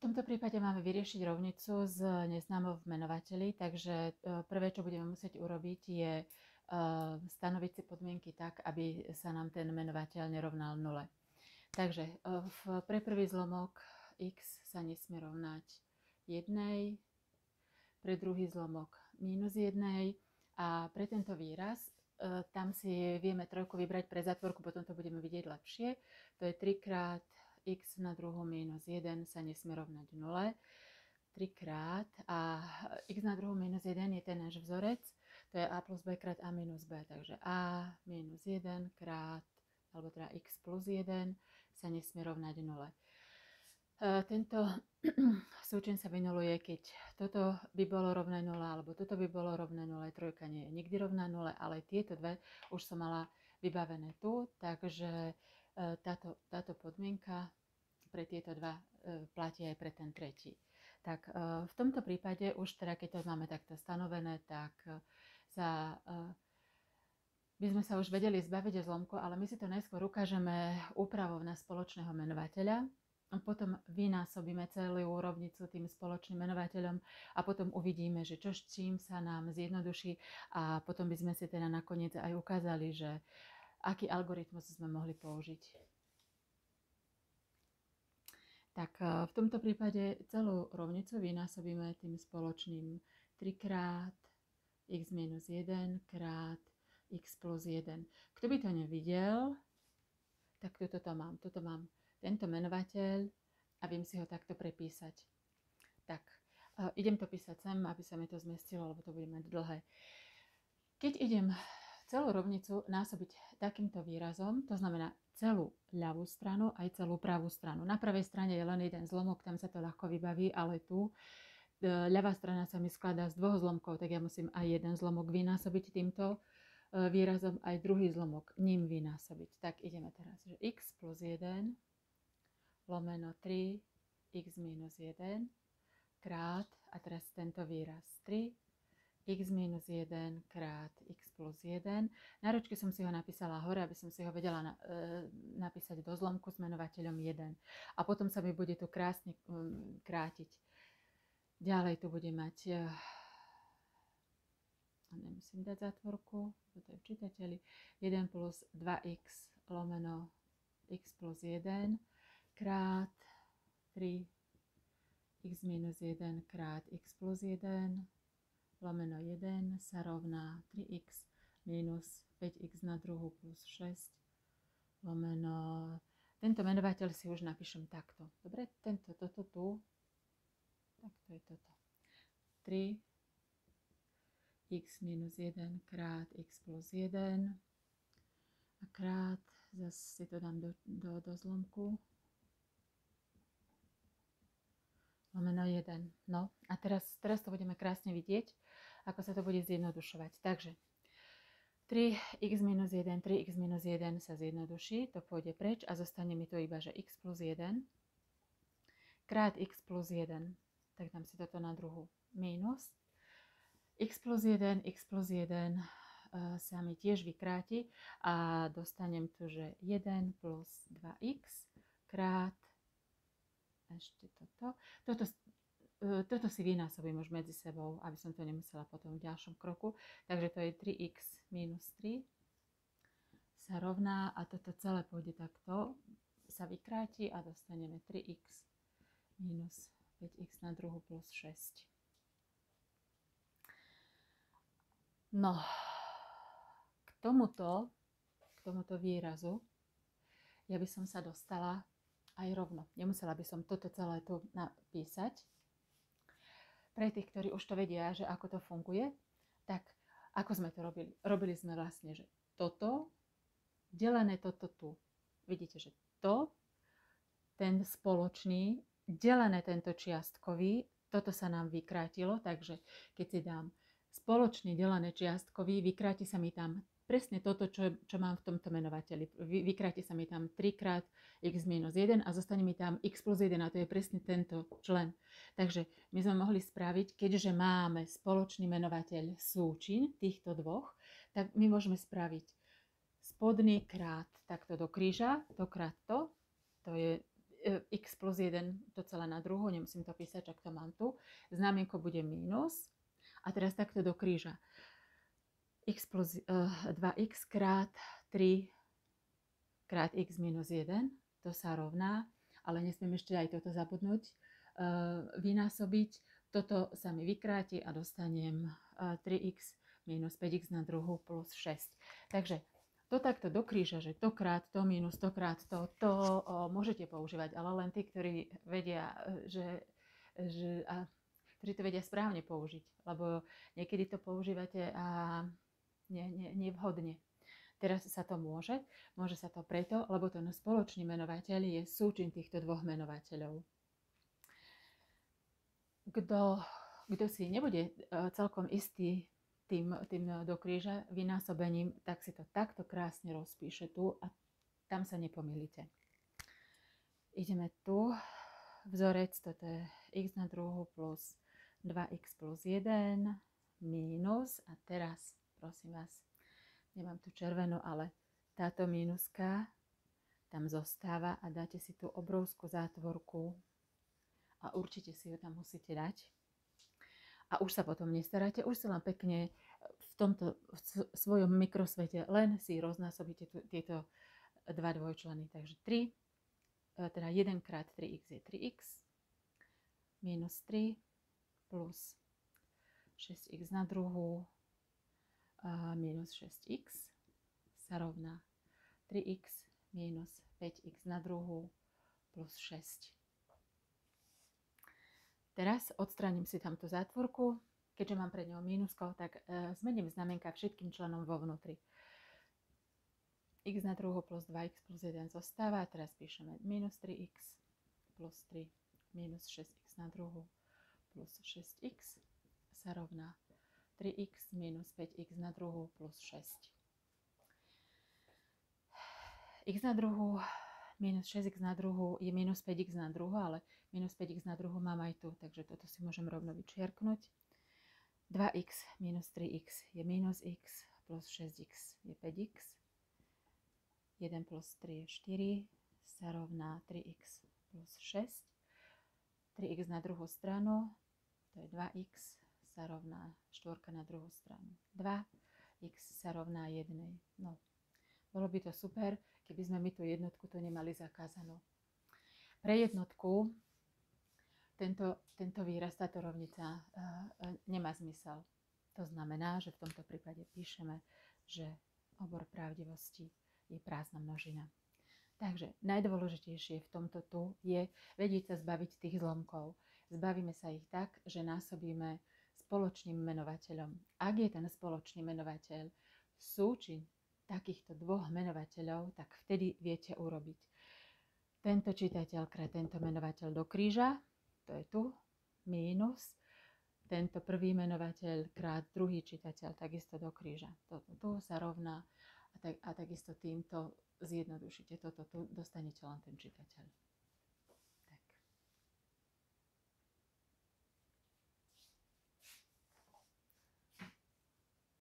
tomto prípade máme vyriešiť rovnicu s neznámou v menovateli, takže prvé, čo budeme musieť urobiť, je stanoviť si podmienky tak, aby sa nám ten menovateľ nerovnal nule. Takže pre prvý zlomok x sa nesmie rovnať 1, pre druhý zlomok minus 1 a pre tento výraz tam si vieme trojku vybrať pre zatvorku, potom to budeme vidieť lepšie. To je 3 krát x na druhu minus 1 sa nesmie rovnať 0. 3 krát a x na druhu minus 1 je ten náš vzorec, to je a plus b krát a minus b, takže a minus 1 krát, alebo teda x plus 1 sa nesmie rovnať 0. Tento súčin sa vynuluje, keď toto by bolo rovné 0, alebo toto by bolo rovné 0, trojka nie je nikdy rovná 0, ale tieto dve už som mala vybavené tu, takže táto podmienka pre tieto dva platí aj pre ten tretí. Tak v tomto prípade už teda, keď to máme takto stanovené, tak by sme sa už vedeli zbaviť o zlomku, ale my si to najskôr ukážeme úpravou na spoločného menovateľa. Potom vynásobíme celú rovnicu tým spoločným menovateľom a potom uvidíme, že čo s čím sa nám zjednoduší a potom by sme si teda nakoniec aj ukázali, že aký algoritmus sme mohli použiť. Tak v tomto prípade celú rovnicu vynásobíme tým spoločným 3 krát x minus 1 krát x plus 1. Kto by to nevidel, tak tuto mám tento menovateľ a viem si ho takto prepísať. Tak, idem to písať sem, aby sa mi to zmestilo, lebo to bude mať dlhé. Keď idem celú rovnicu násobiť takýmto výrazom, to znamená celú ľavú stranu aj celú pravú stranu. Na pravej strane je len jeden zlomok, tam sa to ľahko vybaví, ale tu ľavá strana sa mi skladá z dvoch zlomkov, tak ja musím aj jeden zlomok vynásobiť týmto výrazom, aj druhý zlomok ním vynásobiť. Tak ideme teraz, že x plus 1 lomeno 3 x minus 1 krát, a teraz tento výraz 3 x minus 1 krát x plus 1. Na ručke som si ho napísala hore, aby som si ho vedela napísať do zlomku s menovateľom 1. A potom sa mi bude tu krásne krátiť. Ďalej tu bude mať, nemusím dať zátvorku, toto je v čitateľi, 1 plus 2x lomeno x plus 1 krát 3 x minus 1 krát x plus 1 lomeno 1 sa rovná 3x minus 5x na druhu plus 6 lomeno... Tento menovateľ si už napíšem takto. Dobre, toto tu, tak to je toto. 3 x minus 1 krát x plus 1 a krát, zase si to dám do zlomku, lomeno 1. No a teraz to budeme krásne vidieť, ako sa to bude zjednodušovať. Takže 3x minus 1, 3x minus 1 sa zjednoduší, to pôjde preč a zostane mi tu iba, že x plus 1 krát x plus 1. Tak dám si toto na druhu minus. X plus 1 sa mi tiež vykráti a dostanem tu, že 1 plus 2x krát ešte toto si vynásobím už medzi sebou, aby som to nemusela potom v ďalšom kroku. Takže to je 3x minus 3 sa rovná a toto celé pôjde takto, sa vykráti a dostaneme 3x minus 5x na druhu plus 6. No, k tomuto výrazu ja by som sa dostala aj rovno. Nemusela by som toto celé tu napísať. Pre tých, ktorí už to vedia, že ako to funguje, tak ako sme to robili? Robili sme vlastne, že toto delené toto tu. Vidíte, že ten spoločný, delené tento čiastkový, toto sa nám vykrátilo, takže keď si dám spoločný delené čiastkový, vykráti sa mi tam presne toto, čo mám v tomto menovateli. Vykráti sa mi tam 3 krát x minus 1 a zostane mi tam x plus 1 a to je presne tento člen. Takže my sme mohli spraviť, keďže máme spoločný menovateľ súčin týchto dvoch, tak my môžeme spraviť spodný krát takto do kríža, to krát to je x plus 1, to celé na druhu, nemusím to písať, čak to mám tu. Znamienko bude mínus. A teraz takto do kríža. X plus 2x krát 3 krát x minus 1, to sa rovná, ale nesmiem ešte aj toto zabudnúť, vynásobiť. Toto sa mi vykráti a dostanem 3x minus 5x na druhu plus 6. Takže to takto do kríža, že to krát to minus to krát to môžete používať, ale len tí, ktorí vedia, ktorí to vedia správne použiť, lebo niekedy to používate a nevhodne. Teraz sa to môže sa to preto, lebo ten spoločný menovateľ je súčin týchto dvoch menovateľov. Kto si nebude celkom istý tým do kríža vynásobením, tak si to takto krásne rozpíše tu a tam sa nepomýlite. Ideme tu. Vzorec, toto je x na druhu plus 2x plus 1 mínus. A teraz, prosím vás, nemám tu červenú, ale táto mínuska tam zostáva a dáte si tú obrovskú zátvorku a určite si ju tam musíte dať. A už sa potom nestaráte, už si len pekne v tomto svojom mikrosvete len si roznásobíte tieto dva dvojčleny. Takže 3, teda 1 krát 3x je 3x, minus 3 plus 6x na druhu minus 6x sa rovná 3x minus 5x na druhu plus 6. Teraz odstránim si tamto zátvorku. Keďže mám pred ňou mínusko, tak zmením znamienka všetkým členom vo vnútri. X na druhu plus 2x plus 1 zostáva. Teraz píšeme minus 3x plus 3 minus 6x na druhu plus 6x sa rovná 3x minus 5x na druhu plus 6. X na druhu minus 6x na druhu je minus 5x na druhu, ale minus 5x na druhu mám aj tu, takže toto si môžem rovno vyčiarknúť. 2x minus 3x je minus x plus 6x je 5x. 1 plus 3 je 4 sa rovná 3x plus 6. 3x na druhú stranu, to je 2x, sa rovná 4 na druhú stranu 2, x sa rovná 1. No, bolo by to super, keby sme my tú jednotku tu nemali zakázanú. Pre jednotku tento výraz, táto rovnica nemá zmysel. To znamená, že v tomto prípade píšeme, že obor pravdivosti je prázdna množina. Takže najdôležitejšie v tomto tu je vedieť sa zbaviť tých zlomkov. Zbavíme sa ich tak, že násobíme spoločným menovateľom. Ak je ten spoločný menovateľ súčin takýchto dvoch menovateľov, tak vtedy viete urobiť tento čitateľ krát tento menovateľ do kríža, to je tu, mínus, tento prvý menovateľ krát druhý čitateľ, takisto do kríža. Toto tu sa rovná a takisto týmto zjednodušíte. Toto tu dostanete len ten čitateľ.